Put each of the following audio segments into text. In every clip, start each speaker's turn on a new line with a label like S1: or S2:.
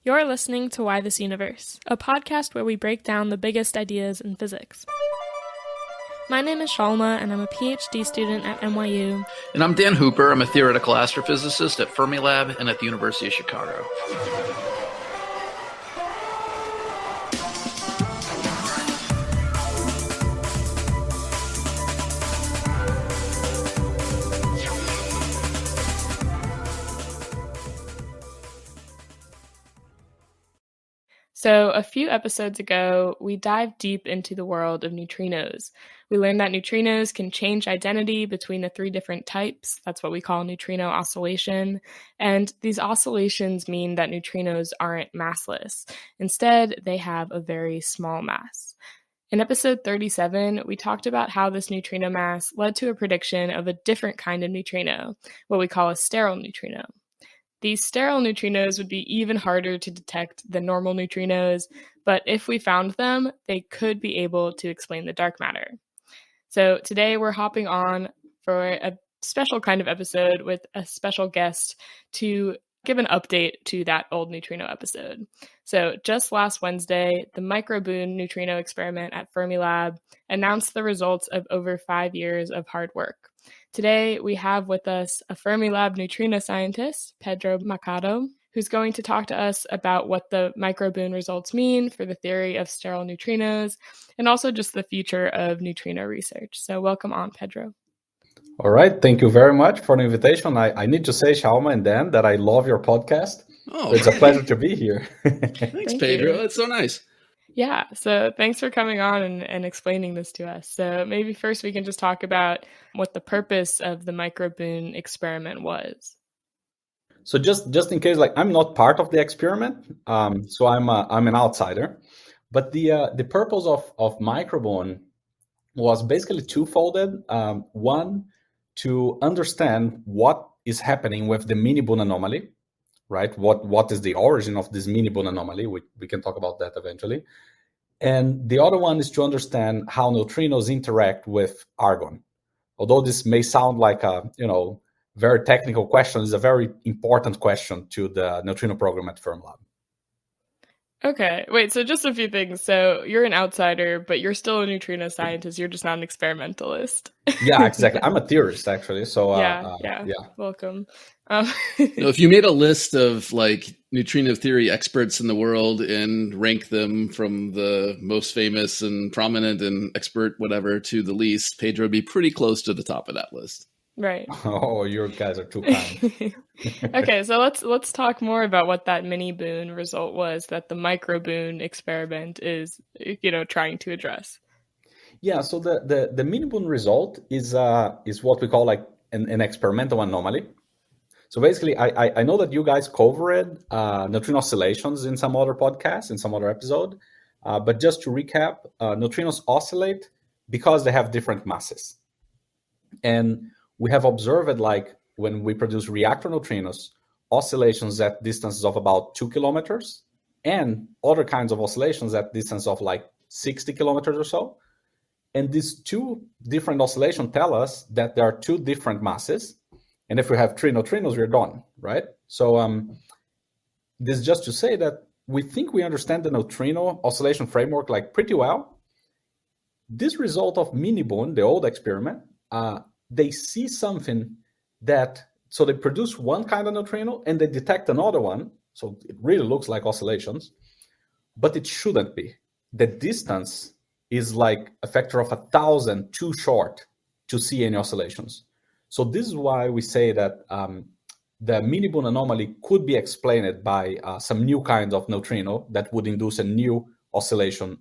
S1: You're listening to Why This Universe, a podcast where we break down the biggest ideas in physics. My name is Shalma, and I'm a PhD student at NYU.
S2: And I'm Dan Hooper. I'm a theoretical astrophysicist at Fermilab and at the University of Chicago.
S1: So a few episodes ago, we dived deep into the world of neutrinos. We learned that neutrinos can change identity between the three different types. That's what we call neutrino oscillation. And these oscillations mean that neutrinos aren't massless. Instead, they have a very small mass. In episode 37, we talked about how this neutrino mass led to a prediction of a different kind of neutrino, what we call a sterile neutrino. These sterile neutrinos would be even harder to detect than normal neutrinos, but if we found them, they could be able to explain the dark matter. So today we're hopping on for a special kind of episode with a special guest to give an update to that old neutrino episode. So just last Wednesday, the MicroBoone neutrino experiment at Fermilab announced the results of over 5 years of hard work. Today, we have with us a Fermilab neutrino scientist, Pedro Machado, who's going to talk to us about what the MicroBoone results mean for the theory of sterile neutrinos, and also just the future of neutrino research. So welcome on, Pedro.
S3: All right. Thank you very much for the invitation. I need to say, Shalma and Dan, that I love your podcast.
S2: Oh,
S3: it's a pleasure to be here.
S2: Thanks, Pedro. That's so nice.
S1: Yeah, so thanks for coming on and explaining this to us. So maybe first we can just talk about what the purpose of the MicroBoone experiment was.
S3: So just in case, I'm not part of the experiment, so I'm an outsider. But the purpose of MicroBoone was basically twofolded. One, to understand what is happening with the MiniBooNE anomaly, right? What is the origin of this MiniBooNE anomaly? We can talk about that eventually. And the other one is to understand how neutrinos interact with argon. Although this may sound like a very technical question, it's a very important question to the neutrino program at Fermilab.
S1: Okay, wait, so just a few things. So you're an outsider, but you're still a neutrino scientist. You're just not an experimentalist.
S3: Yeah, exactly. I'm a theorist, actually. So
S1: yeah. Welcome.
S2: If you made a list of neutrino theory experts in the world and rank them from the most famous and prominent and expert whatever to the least, Pedro would be pretty close to the top of that list.
S1: Right.
S3: Oh, you guys are too kind.
S1: Okay, so let's talk more about what that MiniBooNE result was that the MicroBoone experiment is, trying to address.
S3: Yeah, so the MiniBooNE result is what we call an experimental anomaly. So basically, I know that you guys covered neutrino oscillations in some other podcasts, in some other episode, but just to recap, neutrinos oscillate because they have different masses. And we have observed, when we produce reactor neutrinos, oscillations at distances of about 2 kilometers, and other kinds of oscillations at distance of 60 kilometers or so. And these two different oscillations tell us that there are two different masses. And if we have three neutrinos, we're done, right? So this is just to say that we think we understand the neutrino oscillation framework pretty well. This result of MiniBooNE, the old experiment, they see something so they produce one kind of neutrino and they detect another one. So it really looks like oscillations, but it shouldn't be. The distance is a factor of 1,000 too short to see any oscillations. So this is why we say that the MiniBooNE anomaly could be explained by some new kind of neutrino that would induce a new oscillation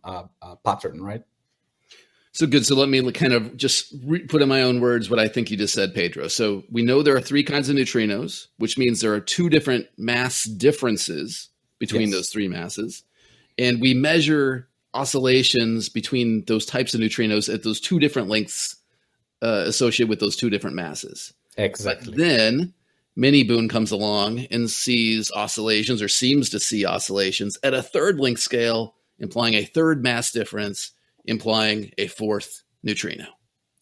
S3: pattern, right?
S2: So good. So let me kind of just put in my own words what I think you just said, Pedro. So we know there are three kinds of neutrinos, which means there are two different mass differences between those three masses. And we measure oscillations between those types of neutrinos at those two different lengths associated with those two different masses.
S3: Exactly.
S2: But then MiniBooNE comes along and sees oscillations, or seems to see oscillations, at a third length scale, implying a third mass difference, implying a fourth neutrino.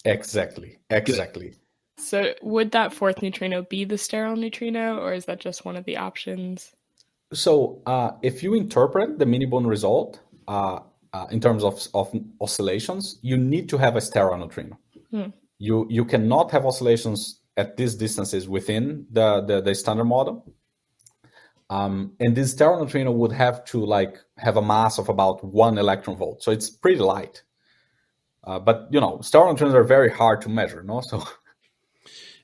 S3: Exactly.
S2: Good.
S1: So would that fourth neutrino be the sterile neutrino, or is that just one of the options?
S3: So if you interpret the MiniBooNE result in terms of oscillations, you need to have a sterile neutrino. You cannot have oscillations at these distances within the standard model. And this sterile neutrino would have to have a mass of about 1 electron volt. So it's pretty light. But sterile neutrinos are very hard to measure, no? So.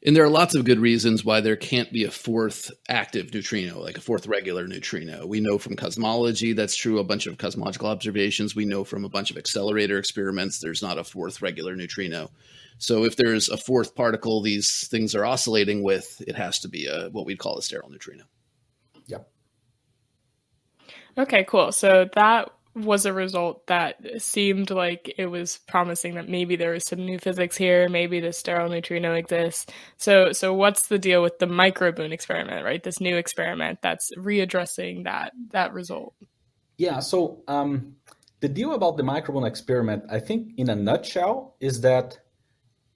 S2: And there are lots of good reasons why there can't be a fourth active neutrino, like a fourth regular neutrino. We know from cosmology that's true, a bunch of cosmological observations. We know from a bunch of accelerator experiments there's not a fourth regular neutrino. So if there's a fourth particle these things are oscillating with, it has to be what we'd call a sterile neutrino.
S3: Yeah.
S1: Okay, cool. So that was a result that seemed like it was promising that maybe there was some new physics here, maybe the sterile neutrino exists. So what's the deal with the MicroBoone experiment, right? This new experiment that's readdressing that result.
S3: Yeah, so the deal about the MicroBoone experiment, I think in a nutshell, is that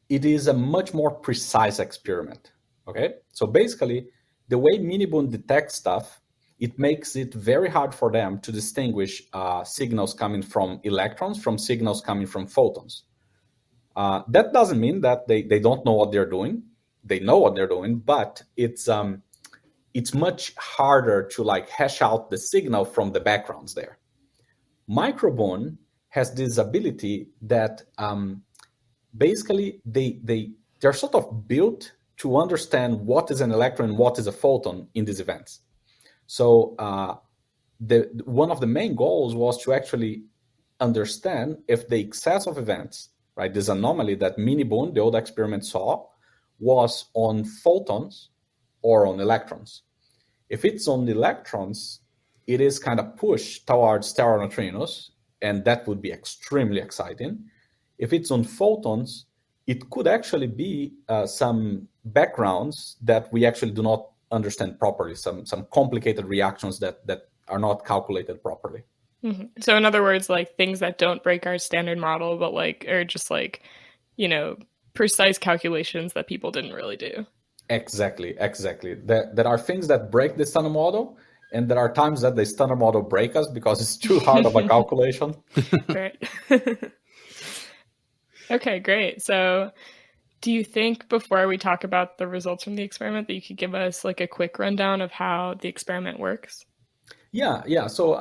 S3: it is a much more precise experiment, okay? So basically, the way MiniBooNE detects stuff, it makes it very hard for them to distinguish signals coming from electrons from signals coming from photons. That doesn't mean that they don't know what they're doing. They know what they're doing, but it's much harder to hash out the signal from the backgrounds there. MicroBoone has this ability that basically they're sort of built to understand what is an electron and what is a photon in these events. So one of the main goals was to actually understand if the excess of events, right, this anomaly that MiniBooNE, the old experiment, saw, was on photons or on electrons. If it's on the electrons, it is kind of pushed towards sterile neutrinos, and that would be extremely exciting. If it's on photons, it could actually be some backgrounds that we actually do not understand properly, some complicated reactions that are not calculated properly.
S1: Mm-hmm. So in other words, things that don't break our standard model, but are just precise calculations that people didn't really do.
S3: Exactly. There are things that break the standard model, and there are times that the standard model break us because it's too hard of a calculation.
S1: Right. Okay, great. So do you think, before we talk about the results from the experiment, that you could give us a quick rundown of how the experiment works?
S3: Yeah. So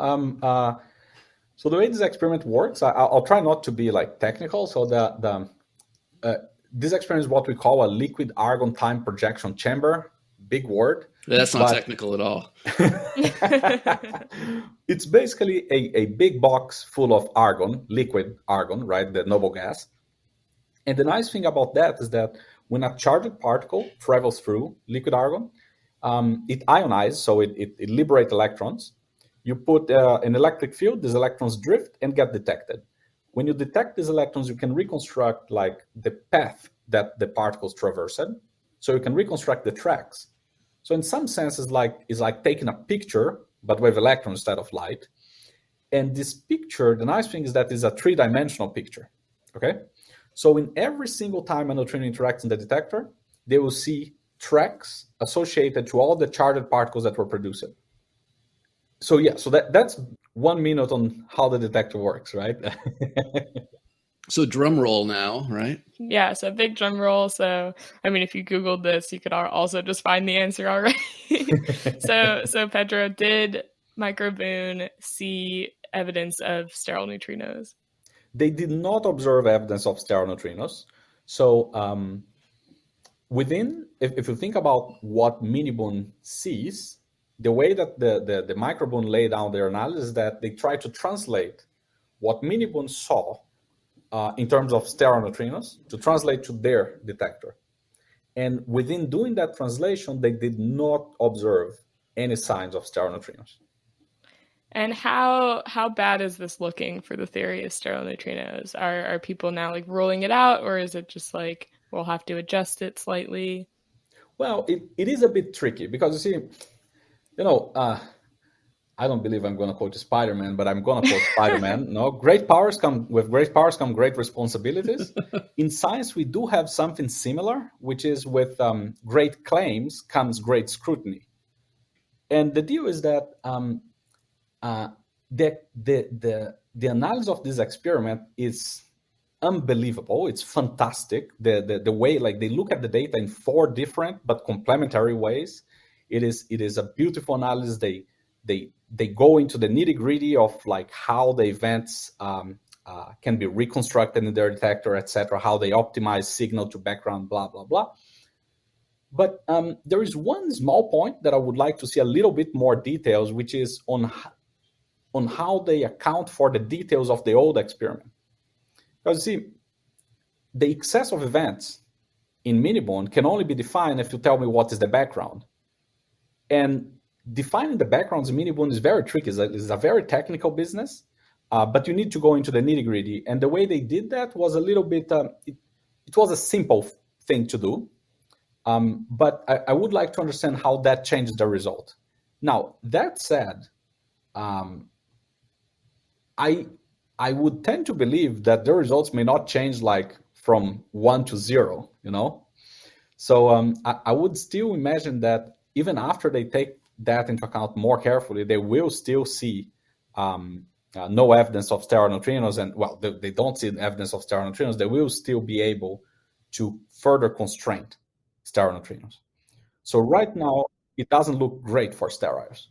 S3: so the way this experiment works, I'll try not to be technical. So this experiment is what we call a liquid argon time projection chamber. Big word.
S2: That's not technical at all.
S3: It's basically a big box full of argon, liquid argon, right? The noble gas. And the nice thing about that is that when a charged particle travels through liquid argon, it ionizes, so it liberates electrons. You put an electric field, these electrons drift and get detected. When you detect these electrons, you can reconstruct the path that the particles traversed. So you can reconstruct the tracks. So in some sense, it's like taking a picture, but with electrons instead of light. And this picture, the nice thing is that it's a three-dimensional picture, okay? So in every single time a neutrino interacts in the detector, they will see tracks associated to all the charged particles that were produced. So yeah, so that's 1 minute on how the detector works, right?
S2: So drum roll now, right?
S1: Yeah, so big drum roll. So, I mean, if you Googled this, you could also just find the answer already. So Pedro, did MicroBoone see evidence of sterile neutrinos?
S3: They did not observe evidence of sterile neutrinos. So if you think about what MiniBooNE sees, the way that the MicroBoone laid down their analysis is that they try to translate what MiniBooNE saw in terms of sterile neutrinos to translate to their detector. And within doing that translation, they did not observe any signs of sterile neutrinos.
S1: And how bad is this looking for the theory of sterile neutrinos? Are people now ruling it out, or is it just we'll have to adjust it slightly?
S3: Well, it is a bit tricky because you see, I don't believe I'm going to quote Spider-Man, but I'm going to quote Spider-Man. No, with great powers come great responsibilities. In science, we do have something similar, which is with great claims comes great scrutiny. And the deal is that the analysis of this experiment is unbelievable. It's fantastic. The way like they look at the data in 4 different but complementary ways. It is a beautiful analysis. They go into the nitty gritty of like how the events can be reconstructed in their detector, etc. How they optimize signal to background, blah blah blah. But there is one small point that I would like to see a little bit more details, which is on how they account for the details of the old experiment. Because you see, the excess of events in MiniBooNE can only be defined if you tell me what is the background. And defining the backgrounds in MiniBooNE is very tricky. It's a very technical business, but you need to go into the nitty gritty. And the way they did that was a little bit, it was a simple thing to do. But I would like to understand how that changed the result. Now, that said, I would tend to believe that the results may not change like from 1 to 0, you know? So I would still imagine that even after they take that into account more carefully, they will still see no evidence of stellar neutrinos. And well, they don't see evidence of stellar neutrinos. They will still be able to further constrain stellar neutrinos. So right now, it doesn't look great for steroids.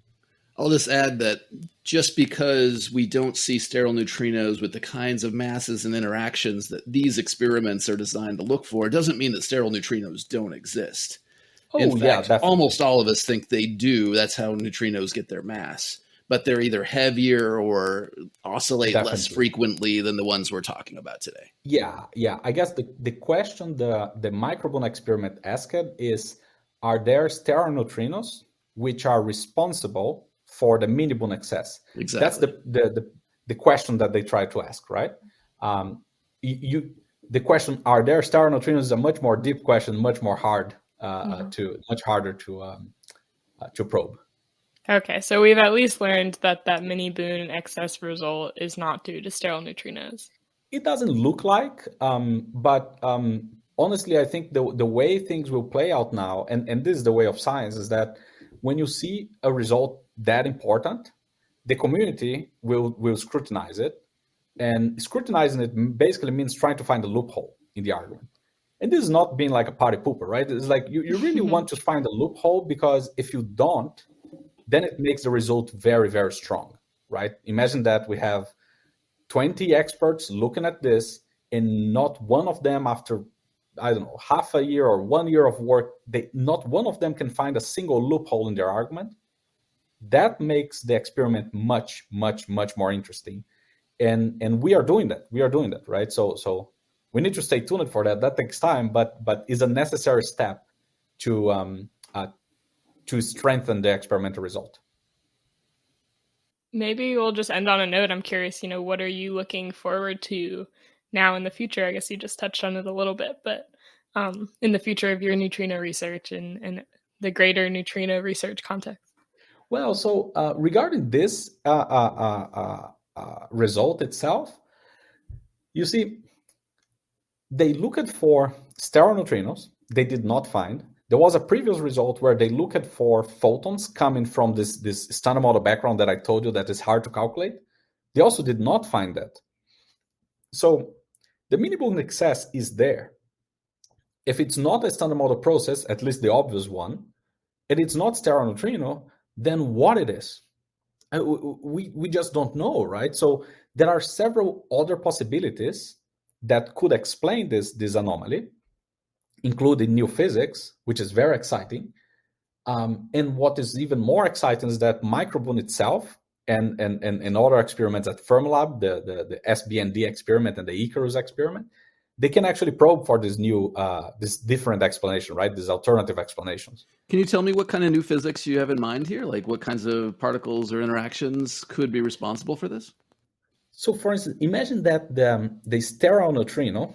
S2: I'll just add that just because we don't see sterile neutrinos with the kinds of masses and interactions that these experiments are designed to look for, doesn't mean that sterile neutrinos don't exist. In fact,
S3: yeah,
S2: almost all of us think they do. That's how neutrinos get their mass. But they're either heavier or oscillate less frequently than the ones we're talking about today.
S3: Yeah. I guess the question the MicroBoone experiment asked is, are there sterile neutrinos which are responsible for the MiniBooNE excess?
S2: Exactly.
S3: That's the question that they try to ask, right? The question, are there sterile neutrinos, is a much more deep question, much more hard much harder to probe.
S1: Okay, so we've at least learned that MiniBooNE excess result is not due to sterile neutrinos.
S3: It doesn't look like, but honestly, I think the way things will play out now, and this is the way of science, is that when you see a result that important, the community will scrutinize it. And scrutinizing it basically means trying to find a loophole in the argument. And this is not being like a party pooper, right? It's like you really want to find a loophole, because if you don't, then it makes the result very, very strong, right? Imagine that we have 20 experts looking at this, and not one of them, after, I don't know, half a year or 1 year of work, not one of them can find a single loophole in their argument. That makes the experiment much, much, much more interesting. And we are doing that. Right? So we need to stay tuned for that. That takes time, but is a necessary step to strengthen the experimental result.
S1: Maybe we'll just end on a note. I'm curious, what are you looking forward to now in the future? I guess you just touched on it a little bit, but in the future of your neutrino research and the greater neutrino research context.
S3: Well, so regarding this result itself, you see, they looked for sterile neutrinos. They did not find. There was a previous result where they looked for photons coming from this standard model background that I told you that is hard to calculate. They also did not find that. So the MiniBooNE excess is there. If it's not a standard model process, at least the obvious one, and it's not sterile neutrino, then what it is? We just don't know, right? So there are several other possibilities that could explain this anomaly, including new physics, which is very exciting. And what is even more exciting is that MicroBoone itself and other experiments at Fermilab, the SBND experiment and the Icarus experiment, they can actually probe for this new, this different explanation, right? These alternative explanations.
S2: Can you tell me what kind of new physics you have in mind here? Like what kinds of particles or interactions could be responsible for this?
S3: So for instance, imagine that the sterile neutrino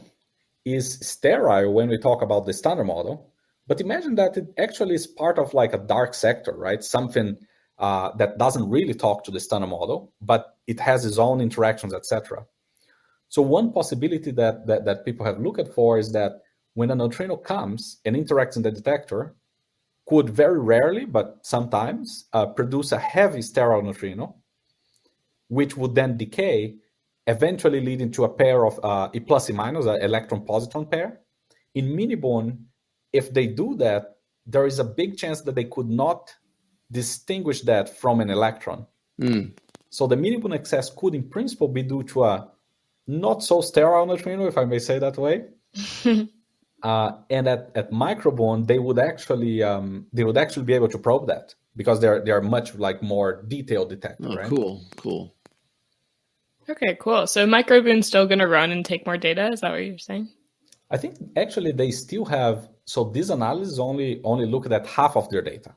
S3: is sterile when we talk about the standard model, but imagine that it actually is part of like a dark sector, right? Something that doesn't really talk to the standard model, but it has its own interactions, etc. So one possibility that people have looked for is that when a neutrino comes and interacts in the detector, could very rarely, but sometimes, produce a heavy sterile neutrino, which would then decay, eventually leading to a pair of E plus E minus, an electron-positron pair. In MiniBooNE, if they do that, there is a big chance that they could not distinguish that from an electron. So the MiniBooNE excess could, in principle, be due to a not so sterile neutrino, if I may say that way. And at MicroBoone, they would actually be able to probe that because they're much like more detailed detector.
S2: Oh,
S3: right?
S2: Cool.
S1: Okay, cool. So MicroBoone's still going to run and take more data. Is that what you're saying?
S3: I think actually they still have. So this analysis only looked at half of their data.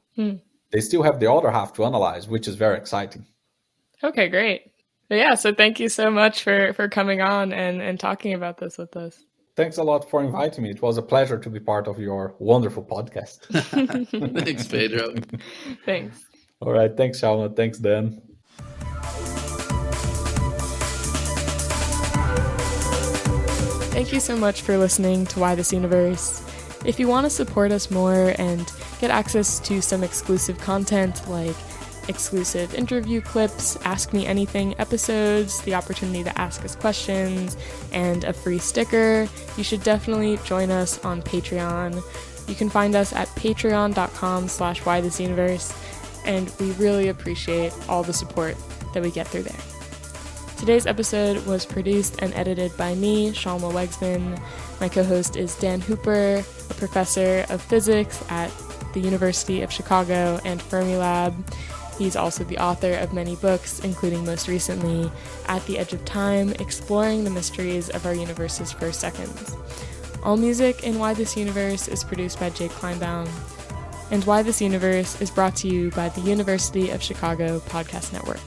S3: They still have the other half to analyze, which is very exciting.
S1: Okay, great. Yeah, so thank you so much for coming on and talking about this with us.
S3: Thanks a lot for inviting me. It was a pleasure to be part of your wonderful podcast.
S2: Thanks, Pedro.
S1: Thanks.
S3: All right. Thanks, Shalma. Thanks, Dan.
S1: Thank you so much for listening to Why This Universe. If you want to support us more and get access to some exclusive content like exclusive interview clips, Ask Me Anything episodes, the opportunity to ask us questions, and a free sticker, you should definitely join us on Patreon. You can find us at patreon.com/whythisuniverse, and we really appreciate all the support that we get through there. Today's episode was produced and edited by me, Shalma Wegsman. My co-host is Dan Hooper, a professor of physics at the University of Chicago and Fermilab. He's also the author of many books, including most recently, At the Edge of Time, exploring the mysteries of our universe's first seconds. All music in Why This Universe is produced by Jake Kleinbaum, and Why This Universe is brought to you by the University of Chicago Podcast Network.